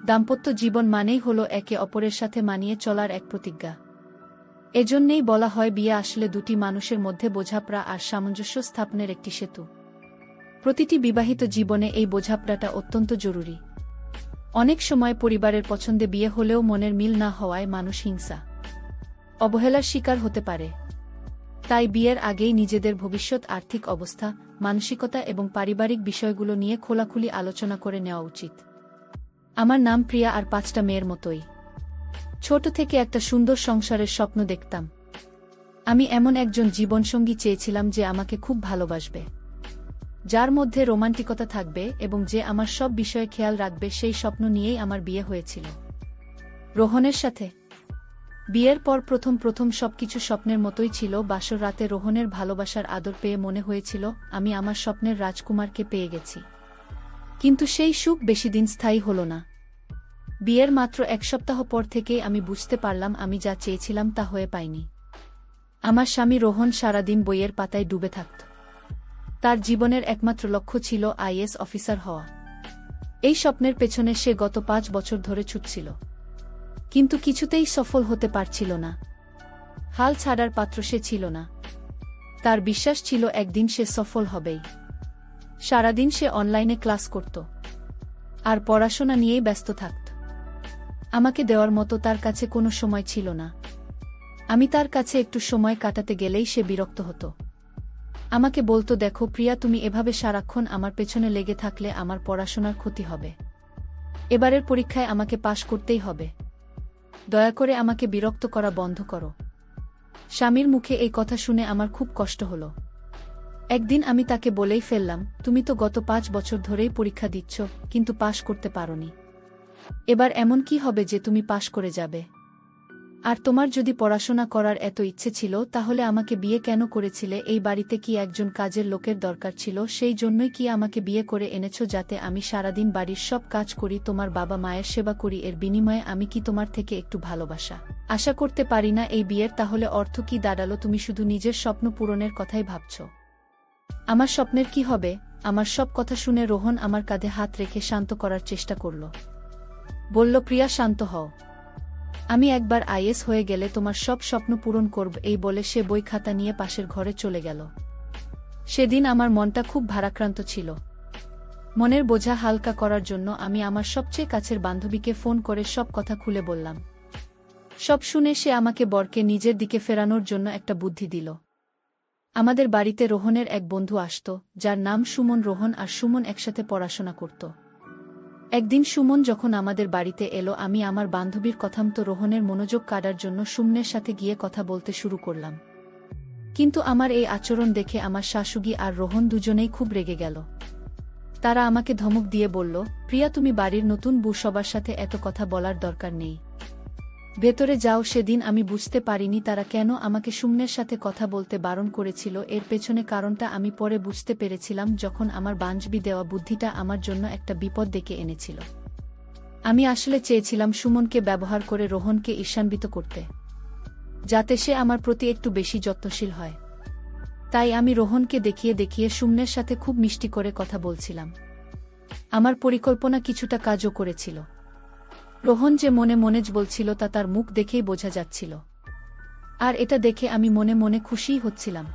দাম্পত্য জীবন মানেই হলো একে অপরের সাথে মানিয়ে চলার এক প্রতিজ্ঞা। এজন্যেই বলা হয় বিয়ে আসলে দুটি মানুষের মধ্যে বোঝাপড়া আর সামঞ্জস্য স্থাপনের একটি সেতু। প্রতিটি বিবাহিত জীবনে এই বোঝাপড়াটা অত্যন্ত জরুরি। অনেক সময় পরিবারের পছন্দে বিয়ে হলেও মনের মিল না হওয়ায় মানুষ হিংসা, অবহেলার শিকার হতে পারে। তাই বিয়ের আগেই নিজেদের ভবিষ্যৎ, আর্থিক অবস্থা, মানসিকতা এবং পারিবারিক বিষয়গুলো নিয়ে খোলাখুলি আলোচনা করে নেওয়া উচিত। আমার নাম প্রিয়া, আর 5টা মেয়ের মতোই ছোট থেকে একটা সুন্দর সংসারের স্বপ্ন দেখতাম। আমি এমন একজন জীবনসঙ্গী চেয়েছিলাম যে আমাকে খুব ভালোবাসবে, যার মধ্যে রোমান্টিকতা থাকবে এবং যে আমার সব বিষয়ে খেয়াল রাখবে। সেই স্বপ্ন নিয়েই আমার বিয়ে হয়েছিল রোহনের সাথে। বিয়ের পর প্রথম সবকিছু স্বপ্নের মতোই ছিল। বাসর রাতে রোহনের ভালোবাসার আদর পেয়ে মনে হয়েছিল আমি আমার স্বপ্নের রাজকুমারকে পেয়ে গেছি। কিন্তু সেই সুখ বেশিদিন স্থায়ী হল না। বিয়ের মাত্র 1 সপ্তাহ পর থেকেই আমি বুঝতে পারলাম আমি যা চেয়েছিলাম তা হয়ে পাইনি। আমার স্বামী রোহন সারাদিন বইয়ের পাতায় ডুবে থাকত। তার জীবনের একমাত্র লক্ষ্য ছিল আইএএস অফিসার হওয়া। এই স্বপ্নের পেছনে সে গত 5 বছর ধরে ছুটছিল, কিন্তু কিছুতেই সফল হতে পারছিল না। হাল ছাড়ার পাত্র সে ছিল না। তার বিশ্বাস ছিল একদিন সে সফল হবেই। সারাদিন সে অনলাইনে ক্লাস করত আর পড়াশোনা নিয়েই ব্যস্ত থাকত। আমাকে দেওয়ার মতো তার কাছে কোনো সময় ছিল না। আমি তার কাছে একটু সময় কাটাতে গেলেই সে বিরক্ত হতো। আমাকে বলতো, দেখো প্রিয়া, তুমি এভাবে সারাক্ষণ আমার পেছনে লেগে থাকলে আমার পড়াশোনার ক্ষতি হবে। এবারের পরীক্ষায় আমাকে পাশ করতেই হবে। দয়া করে আমাকে বিরক্ত করা বন্ধ করো। স্বামীর মুখে এই কথা শুনে আমার খুব কষ্ট হলো। একদিন আমি তাকে বলেই ফেললাম, তুমি তো গত 5 বছর ধরেই পরীক্ষা দিচ্ছ, কিন্তু পাশ করতে পারোনি। এবার এমন কি হবে যে তুমি পাশ করে যাবে? আর তোমার যদি পড়াশোনা করার এত ইচ্ছে ছিল তাহলে আমাকে বিয়ে কেন করেছিলে? এই বাড়িতে কি একজন কাজের লোকের দরকার ছিল? সেই জন্যই কি আমাকে বিয়ে করে এনেছো যাতে আমি সারাদিন বাড়ির সব কাজ করি, তোমার বাবা মায়ের সেবা করি? এর বিনিময়ে আমি কি তোমার থেকে একটু ভালোবাসা আশা করতে পারি না? এই বিয়ের তাহলে অর্থ কি দাঁড়ালো? তুমি শুধু নিজের স্বপ্ন পূরণের কথাই ভাবছ। আমার স্বপ্নের কি হবে? আমার সব কথা শুনে রোহন আমার কাঁধে হাত রেখে শান্ত করার চেষ্টা করল। বলল, প্রিয়া, শান্ত হও। আমি একবার আইএস হয়ে গেলে তোমার সব স্বপ্ন পূরণ করব। এই বলে সে বই খাতা নিয়ে পাশের ঘরে চলে গেল। সেদিন আমার মনটা খুব ভারাক্রান্ত ছিল। মনের বোঝা হালকা করার জন্য আমি আমার সবচেয়ে কাছের বান্ধবীকে ফোন করে সব কথা খুলে বললাম। সব শুনে সে আমাকে বরকে নিজের দিকে ফেরানোর জন্য একটা বুদ্ধি দিল। আমাদের বাড়িতে রোহনের এক বন্ধু আসত, যার নাম সুমন। রোহন আর সুমন একসাথে পড়াশোনা করত। একদিন সুমন যখন আমাদের বাড়িতে এলো, আমি আমার বান্ধবীর কথামতো রোহনের মনোযোগ কাড়ার জন্য সুমনের সাথে গিয়ে কথা বলতে শুরু করলাম। কিন্তু আমার এই আচরণ দেখে আমার শাশুড়ি আর রোহন দুজনেই খুব রেগে গেল। তারা আমাকে ধমক দিয়ে বলল, প্রিয়া, তুমি বাড়ির নতুন বউ, সবার সাথে এত কথা বলার দরকার নেই, ভেতরে যাও। সেদিন আমি বুঝতে পারিনি তারা কেন আমাকে সুমনের সাথে কথা বলতে বারণ করেছিল। এর পেছনে কারণটা আমি পরে বুঝতে পেরেছিলাম, যখন আমার বান্ধবী দেওয়া বুদ্ধিটা আমার জন্য একটা বিপদ ডেকে এনেছিল। আমি আসলে চেয়েছিলাম সুমনকে ব্যবহার করে রোহনকে ঈর্ষান্বিত করতে, যাতে সে আমার প্রতি একটু বেশি যত্নশীল হয়। তাই আমি রোহনকে দেখিয়ে দেখিয়ে সুমনের সাথে খুব মিষ্টি করে কথা বলছিলাম। আমার পরিকল্পনা কিছুটা কাজও করেছিল। রোহন যে মনে মনে বলছিল তা তার মুখ দেখেই বোঝা যাচ্ছিল। আর এটা দেখে আমি মনে মনে খুশিই হচ্ছিলাম।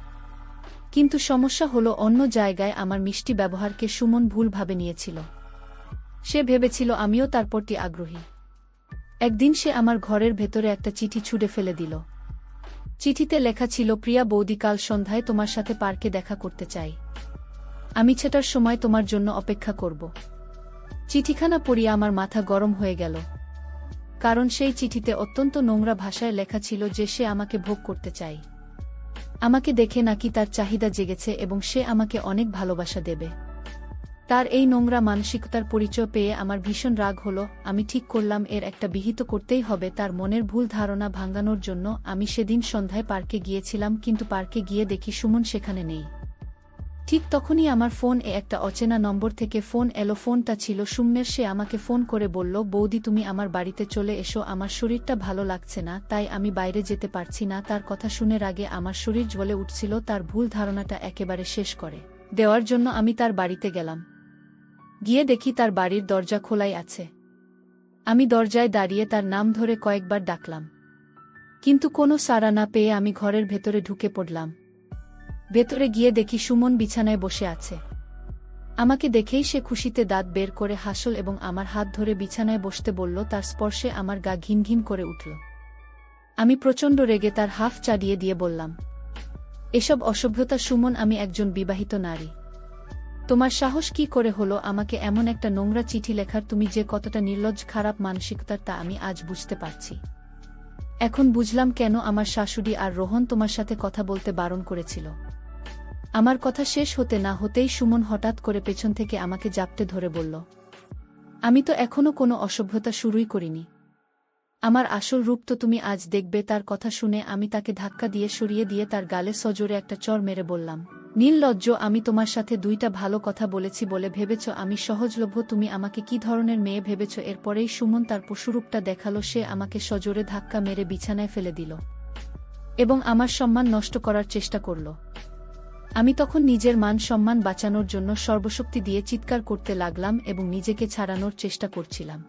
কিন্তু সমস্যা হলো, অন্য জায়গায় আমার মিষ্টি ব্যবহারকে সুমন ভুলভাবে নিয়েছিল। সে ভেবেছিল আমিও তার প্রতি আগ্রহী। একদিন সে আমার ঘরের ভেতরে একটা চিঠি ছুঁড়ে ফেলে দিল। চিঠিতে লেখা ছিল, প্রিয়া বৌদি, কাল সন্ধ্যায় তোমার সাথে পার্কে দেখা করতে চাই। আমি সেটার সময় তোমার জন্য অপেক্ষা করব। চিঠিখানা পড়িয়া আমার মাথা গরম হয়ে গেল, কারণ সেই চিঠিতে অত্যন্ত নোংরা ভাষায় লেখা ছিল যে সে আমাকে ভোগ করতে চায়। আমাকে দেখে নাকি তার চাহিদা জেগেছে এবং সে আমাকে অনেক ভালোবাসা দেবে। তার এই নোংরা মানসিকতার পরিচয় পেয়ে আমার ভীষণ রাগ হলো। আমি ঠিক করলাম এর একটা বিহিত করতেই হবে। তার মনের ভুল ধারণা ভাঙানোর জন্য আমি সেদিন সন্ধ্যায় পার্কে গিয়েছিলাম, কিন্তু পার্কে গিয়ে দেখি সুমন সেখানে নেই। ঠিক তখনই আমার ফোনে একটা অচেনা নম্বর থেকে ফোন এলো। ফোনটা ছিল সুমনের। সে আমাকে ফোন করে বলল, বৌদি, তুমি আমার বাড়িতে চলে এসো, আমার শরীরটা ভালো লাগছে না, তাই আমি বাইরে যেতে পারছি না। তার কথা শুনে রাগে আমার শরীর জ্বলে উঠছিল। তার ভুল ধারণাটা একেবারে শেষ করে দেওয়ার জন্য আমি তার বাড়িতে গেলাম। গিয়ে দেখি তার বাড়ির দরজা খোলাই আছে। আমি দরজায় দাঁড়িয়ে তার নাম ধরে কয়েকবার ডাকলাম, কিন্তু কোনো সাড়া না পেয়ে আমি ঘরের ভেতরে ঢুকে পড়লাম। ভেতরে গিয়ে দেখি সুমন বিছানায় বসে আছে। আমাকে দেখেই সে খুশিতে দাঁত বের করে হাসল এবং আমার হাত ধরে বিছানায় বসতে বলল। তার স্পর্শে আমার গা ঘিন ঘিন করে উঠল। আমি প্রচণ্ড রেগে তার হাফ চাড়িয়ে দিয়ে বললাম, এসব অসভ্যতা সুমন, আমি একজন বিবাহিত নারী। তোমার সাহস কি করে হলো আমাকে এমন একটা নোংরা চিঠি লেখার? তুমি যে কতটা নির্লজ্জ, খারাপ মানসিকতার তা আমি আজ বুঝতে পারছি। এখন বুঝলাম কেন আমার শাশুড়ি আর রোহন তোমার সাথে কথা বলতে বারণ করেছিল। আমার কথা শেষ হতে না হতেই সুমন হঠাৎ করে পেছন থেকে আমাকে জাপটে ধরে বলল, আমি তো এখনো কোনো অসভ্যতা শুরুই করিনি। আমার আসল রূপ তো তুমি আজ দেখবে। তার কথা শুনে আমি তাকে ধাক্কা দিয়ে সরিয়ে দিয়ে তার গালে সজোরে একটা চড় মেরে বললাম, নির্লজ্জ, আমি তোমার সাথে দুইটা ভালো কথা বলেছি বলে ভেবেছ আমি সহজলভ্য? তুমি আমাকে কি ধরনের মেয়ে ভেবেছ? এরপরেই সুমন তার পশুরূপটা দেখালো। সে আমাকে সজোরে ধাক্কা মেরে বিছানায় ফেলে দিল এবং আমার সম্মান নষ্ট করার চেষ্টা করল। আমি তখন নিজের মান সম্মান বাঁচানোর জন্য সর্বশক্তি দিয়ে চিৎকার করতে লাগলাম এবং নিজেকে ছাড়ানোর চেষ্টা করছিলাম।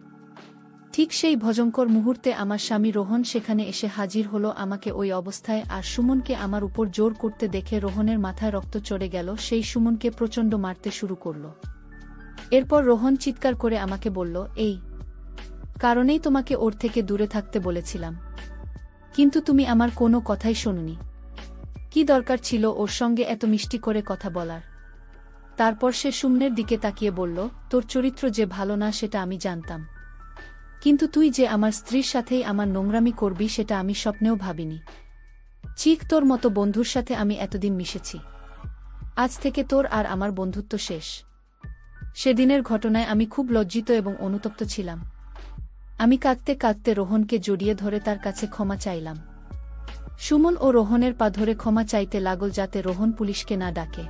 ঠিক সেই ভয়ঙ্কর মুহূর্তে আমার স্বামী রোহন সেখানে এসে হাজির হলো। আমাকে ওই অবস্থায় আর সুমনকে আমার উপর জোর করতে দেখে রোহনের মাথায় রক্ত চড়ে গেল। সেই সুমনকে প্রচণ্ড মারতে শুরু করল। এরপর রোহন চিৎকার করে আমাকে বলল, এই কারণেই তোমাকে ওর থেকে দূরে থাকতে বলেছিলাম, কিন্তু তুমি আমার কোনো কথাই শোনোনি। কি দরকার ছিল ওর সঙ্গে এত মিষ্টি করে কথা বলার? তারপর সে সুমনের দিকে তাকিয়ে বলল, তোর চরিত্র যে ভালো না সেটা আমি জানতাম, কিন্তু তুই যে আমার স্ত্রীর সাথেই আমার নোংরামি করবি সেটা আমি স্বপ্নেও ভাবিনি। চিক, তোর মতো বন্ধুর সাথে আমি এতদিন মিশেছি, আজ থেকে তোর আর আমার বন্ধুত্ব শেষ। সেদিনের ঘটনায় আমি খুব লজ্জিত এবং অনুতপ্ত ছিলাম। আমি কাঁদতে কাঁদতে রোহনকে জড়িয়ে ধরে তার কাছে ক্ষমা চাইলাম। সুমন ও রোহনের পা ধরে ক্ষমা চাইতে লাগল যাতে রোহন পুলিশকে না ডাকে।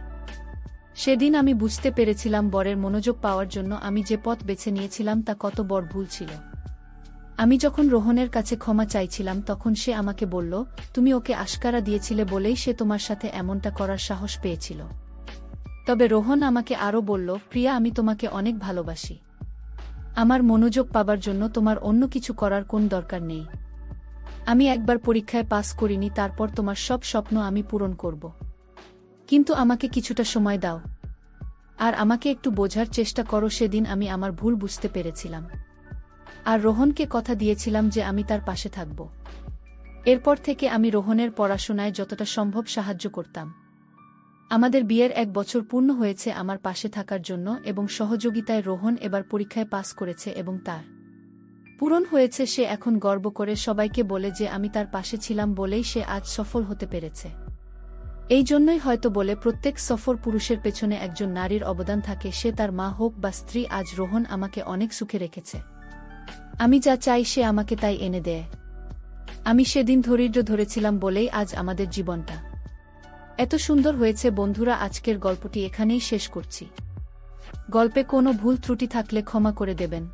সেদিন আমি বুঝতে পেরেছিলাম বরের মনোযোগ পাওয়ার জন্য আমি যে পথ বেছে নিয়েছিলাম তা কত বড় ভুল ছিল। আমি যখন রোহনের কাছে ক্ষমা চাইছিলাম তখন সে আমাকে বলল, তুমি ওকে আশকারা দিয়েছিলে বলেই সে তোমার সাথে এমনটা করার সাহস পেয়েছিল। তবে রোহন আমাকে আরও বলল, প্রিয়া, আমি তোমাকে অনেক ভালোবাসি। আমার মনোযোগ পাবার জন্য তোমার অন্য কিছু করার কোন দরকার নেই। আমি একবার পরীক্ষায় পাস করিনি, তারপর তোমার সব স্বপ্ন আমি পূরণ করব। কিন্তু আমাকে কিছুটা সময় দাও আর আমাকে একটু বোঝার চেষ্টা করো। সেদিন আমি আমার ভুল বুঝতে পেরেছিলাম আর রোহনকে কথা দিয়েছিলাম যে আমি তার পাশে থাকব। এরপর থেকে আমি রোহনের পড়াশোনায় যতটা সম্ভব সাহায্য করতাম। আমাদের বিয়ের 1 বছর পূর্ণ হয়েছে আমার পাশে থাকার জন্য এবং সহযোগিতায় রোহন এবার পরীক্ষায় পাস করেছে এবং তার পূরণ হয়েছে। সে এখন গর্ব করে সবাইকে বলে যে আমি তার পাশে ছিলাম বলেই সে আজ সফল হতে পেরেছে। এই জন্যই হয়তো বলে প্রত্যেক সফল পুরুষের পেছনে একজন নারীর অবদান থাকে, সে তার মা হোক বা স্ত্রী। আজ রোহন আমাকে অনেক সুখে রেখেছে। আমি যা চাই সে আমাকে তাই এনে দেয়। আমি সেদিন ধৈর্য ধরেছিলাম বলেই আজ আমাদের জীবনটা এত সুন্দর হয়েছে। বন্ধুরা, আজকের গল্পটি এখানেই শেষ করছি। গল্পে কোনো ভুল ত্রুটি থাকলে ক্ষমা করে দেবেন।